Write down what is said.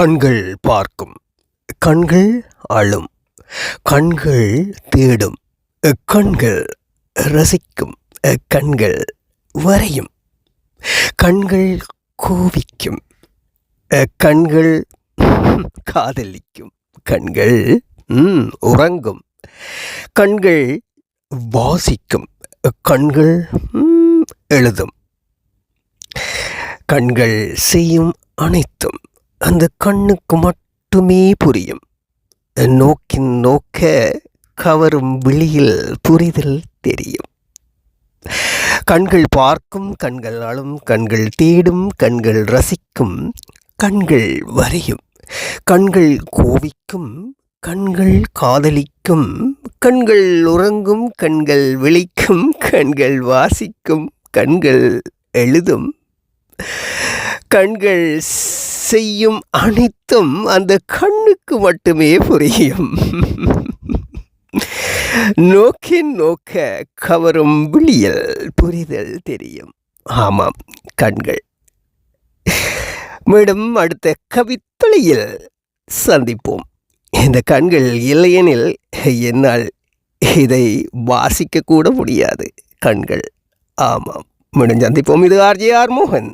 கண்கள் பார்க்கும், கண்கள் அழும், கண்கள் தேடும், கண்கள் ரசிக்கும், கண்கள் வரையும், கண்கள் கோபிக்கும், கண்கள் காதலிக்கும், கண்கள் உறங்கும், கண்கள் வாசிக்கும், கண்கள் எழுதும், கண்கள் செய்யும் அனைத்தும் அந்த கண்ணுக்கு மட்டுமே புரியும். நோக்கின் நோக்க கவரும் விழியில் புரிதல் தெரியும். கண்கள் பார்க்கும், கண்கள் அழும், கண்கள் தேடும், கண்கள் ரசிக்கும், கண்கள் வரையும், கண்கள் கோபிக்கும், கண்கள் காதலிக்கும், கண்கள் உறங்கும், கண்கள் விழிக்கும், கண்கள் வாசிக்கும், கண்கள் எழுதும், கண்கள் செய்யும் அனைத்தும் அந்த கண்ணுக்கு மட்டுமே புரியும். நோக்கின் நோக்க கவரும் விழியில் புரிதல் தெரியும். ஆமாம், கண்கள். மேடம், அடுத்த கவித்துளியில் சந்திப்போம். இந்த கண்கள் இல்லையெனில் என்னால் இதை வாசிக்க கூட முடியாது. கண்கள். ஆமாம், மீண்டும் சந்திப்போம். இது ஆர்ஜே ஆர் மோகன்.